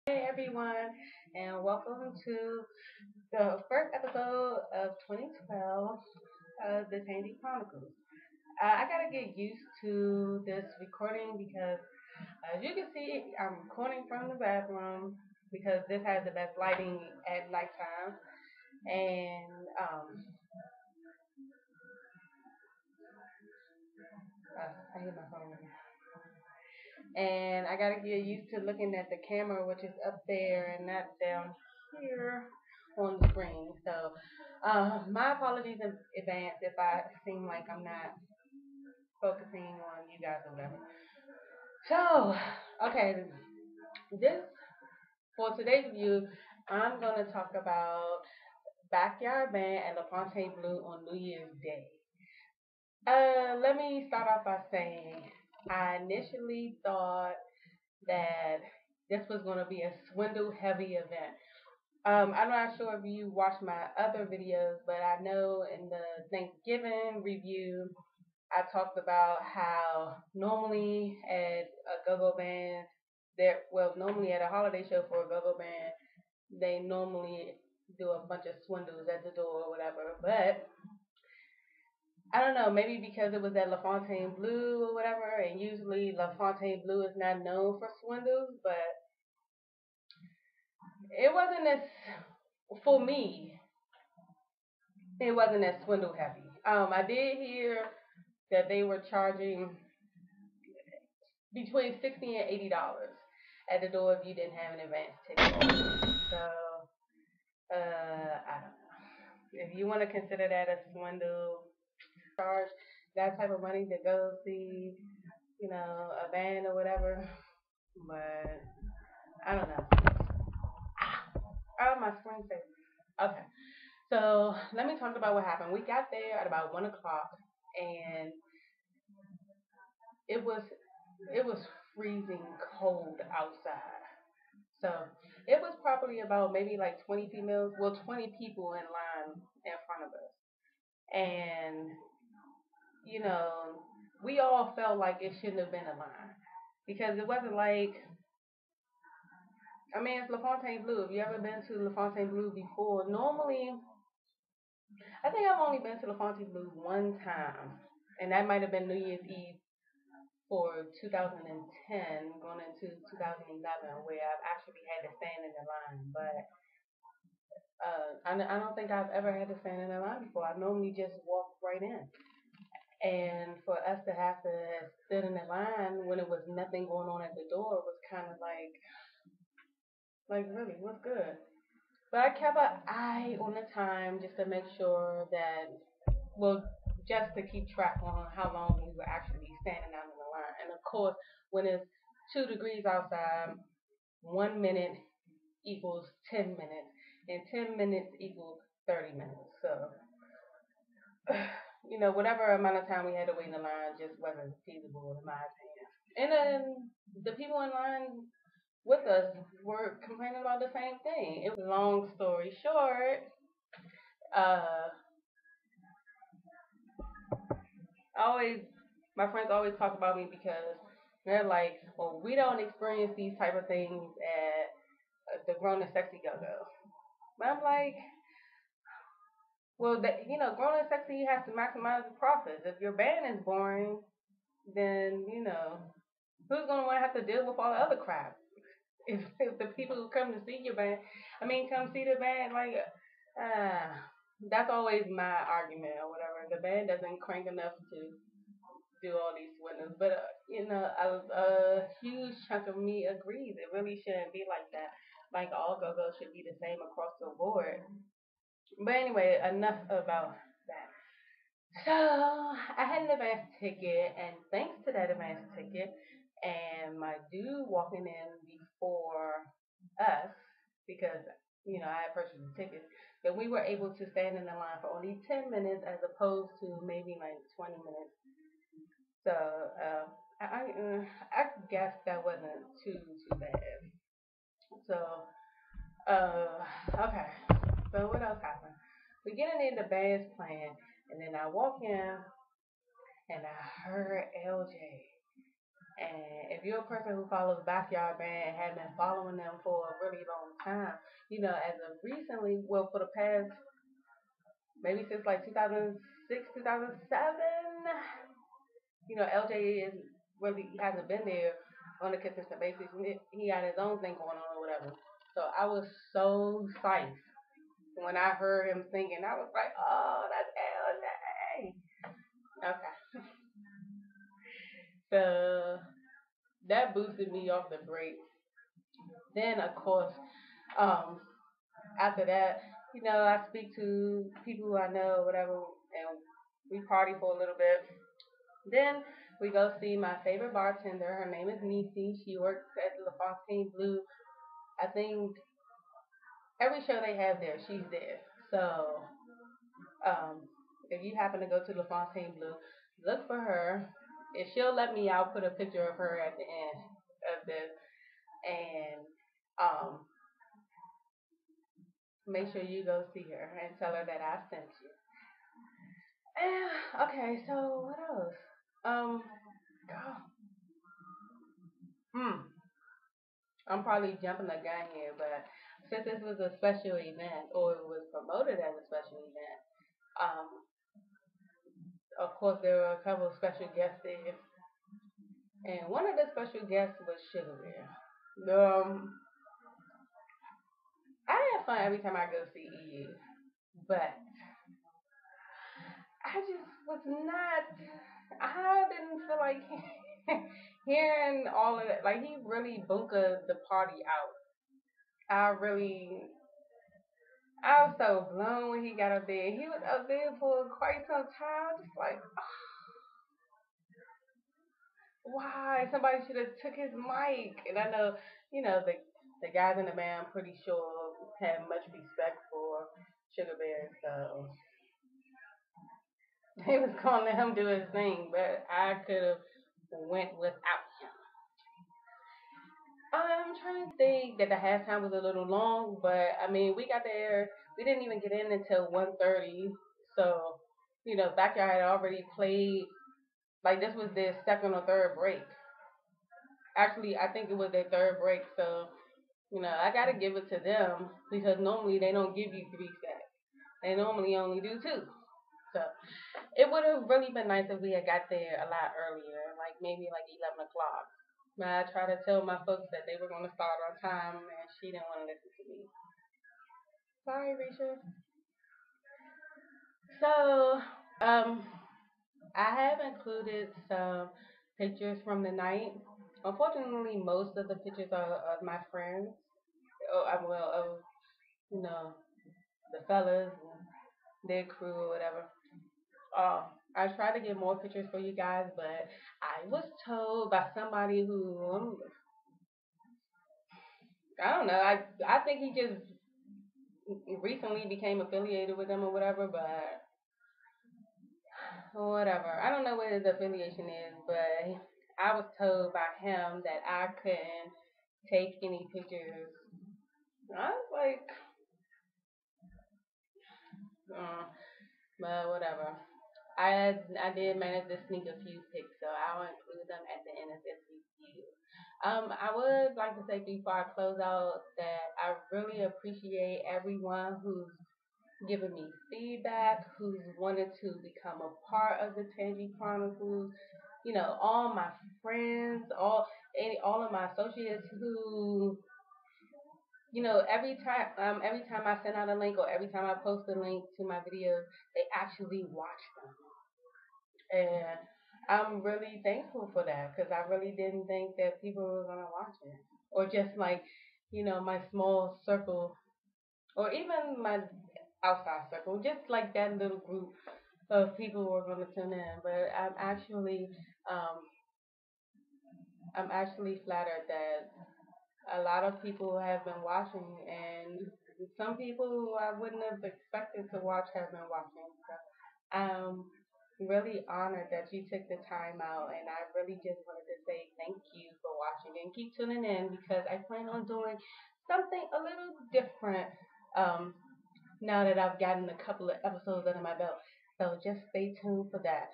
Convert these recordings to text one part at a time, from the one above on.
Hey everyone, and welcome to the first episode of 2012 of the Tangi Chronicles. I gotta get used to this recording because, as you can see, I'm recording from the bathroom because this has the best lighting at nighttime. And I hit my phone. And I gotta get used to looking at the camera, which is up there and not down here on the screen. So, my apologies in advance if I seem like I'm not focusing on you guys or whatever. So, okay, this for today's review, I'm gonna talk about Backyard Band and the Fontaine Bleu on New Year's Day. Let me start off by saying I initially thought that this was going to be a swindle heavy event. I'm not sure if you watched my other videos, but I know in the Thanksgiving review, I talked about how normally at a go-go band, normally at a holiday show for a go-go band, they normally do a bunch of swindles at the door or whatever. But I don't know, maybe because it was at La Fontaine Bleu or whatever, and usually La Fontaine Bleu is not known for swindles, but it wasn't as for me. It wasn't as swindle heavy. I did hear that they were charging between $60 and $80 at the door if you didn't have an advance ticket. So I don't know if you want to consider that a swindle. Charge that type of money to go see, a band or whatever. But I don't know. Oh, my screensaver. Okay. So let me talk about what happened. We got there at about 1 o'clock, and it was it was freezing cold outside. So it was probably about maybe like 20 females, well, 20 people in line in front of us, and you know we all felt like it shouldn't have been a line because it wasn't like. I mean, it's La Fontaine Bleu. Have you ever been to La Fontaine Bleu before? Normally, I think I've only been to La Fontaine Bleu one time, and that might have been New Year's Eve for 2010 going into 2011, where I've actually had to stand in the line. But I don't think I've ever had to stand in the line before. I normally just walk right in. And for us to have to have stood in the line when it was nothing going on at the door was kind of like really, what's good? But I kept an eye on the time just to make sure that, well, just to keep track on how long we were actually standing out in the line. And of course, when it's 2 degrees outside, 1 minute equals 10 minutes, and 10 minutes equals 30 minutes. So, whatever amount of time we had to wait in the line just wasn't feasible in my opinion. And then the people in line with us were complaining about the same thing. It was long story short. Uh, I always my friends always talk about me because they're like, well, we don't experience these type of things at the grown and sexy go go. But I'm like, well, grown and sexy has to maximize the profits. If your band is boring, then who's gonna want to have to deal with all the other crap? If the people who come to see your band, I mean, come see the band, like, uh, that's always my argument or whatever. The band doesn't crank enough to do all these windows. But a huge chunk of me agrees. It really shouldn't be like that. Like all go-go should be the same across the board. But anyway, enough about that. So I had an advance ticket, and thanks to that advance ticket and my dude walking in before us, because I had purchased the ticket, that we were able to stand in the line for only 10 minutes as opposed to maybe like 20 minutes. So I guess that wasn't too bad. So okay. So what else happened? We get in the band's playing, and then I walk in and I heard LJ. And if you're a person who follows Backyard Band and have been following them for a really long time, as of recently, well, for the past maybe since like 2006, 2007, LJ is really hasn't been there on a consistent basis. He had his own thing going on or whatever. So I was so psyched when I heard him singing. I was like, oh, that's LJ. Okay. So that boosted me off the break. Then, of course, um, after that, I speak to people who I know, whatever, and we party for a little bit. Then we go see my favorite bartender. Her name is Nisi. She works at the Fontaine Bleu. I think every show they have there, she's there. So um, if you happen to go to the Fontaine Bleu, look for her. If she'll let me, I'll put a picture of her at the end of this, and um, make sure you go see her and tell her that I sent you. Okay, so what else? Um, God, hmm, I'm probably jumping the gun here, but since this was a special event, or it was promoted as a special event, um, of course there were a couple of special guests there, and one of the special guests was Sugar Bear. I have fun every time I go see EU, but I just was not. I didn't feel like hearing all of that. Like he really bunkered the party out. I really, I was so blown when he got up there. He was up there for quite some time, just like why somebody should have took his mic. And I know, the guys in the band, I'm pretty sure had much respect for Sugar Bear, so they was gonna let him do his thing. But I could have went without him. I'm trying to think that the halftime was a little long, but I mean, we got there. We didn't even get in until 1:30. So, Backyard had already played. Like this was their second or third break. Actually, I think it was their third break. So, I gotta give it to them because normally they don't give you three sets. They normally only do two. So it would have really been nice if we had got there a lot earlier, like maybe like 11 o'clock. But I tried to tell my folks that they were going to start on time, and she didn't want to listen to me. Sorry, Risha. So, um, I have included some pictures from the night. Unfortunately, most of the pictures are of my friends. Oh, well, of you know the fellas and their crew or whatever. I tried to get more pictures for you guys, but I was told by somebody who I don't know. I think he just recently became affiliated with them or whatever, but whatever. I don't know what his affiliation is, but I was told by him that I couldn't take any pictures. I was like, uh, but whatever. I did manage to sneak a few pics, so I'll include them at the end of this review. I would like to say before I close out that I really appreciate everyone who's given me feedback, who's wanted to become a part of the Tangi Chronicles. All my friends, all of my associates who, every time I send out a link or every time I post a link to my videos, they actually watch them. And I'm really thankful for that because I really didn't think that people were gonna watch it, or just like, my small circle, or even my outside circle, just like that little group of people who are gonna tune in. But um, I'm actually flattered that a lot of people have been watching, and some people who I wouldn't have expected to watch have been watching. So I'm really honored that you took the time out, and I really just wanted to say thank you for watching and keep tuning in because I plan on doing something a little different now that I've gotten a couple of episodes under my belt. So just stay tuned for that.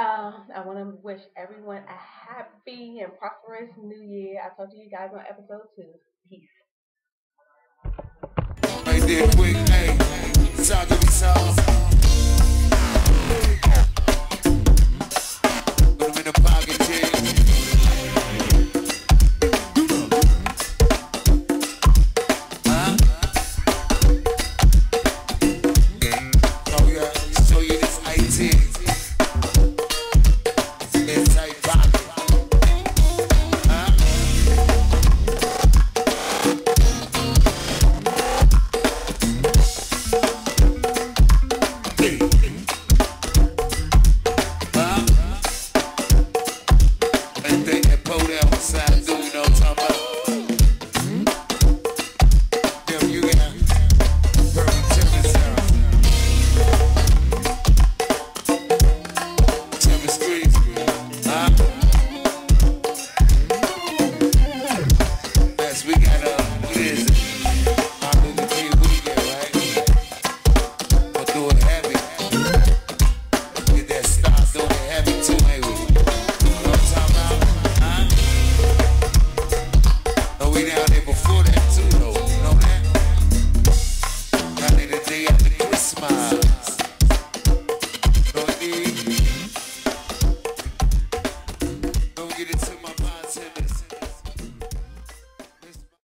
I want to wish everyone a happy and prosperous new year. I'll talk to you guys on episode 2. Peace. Right there, quick, hey, talk to me, talk. Put 'em in the pocket, Jay. Huh? Oh, yeah, show you this IT. It's tight pocket. Huh? And they pull down the side.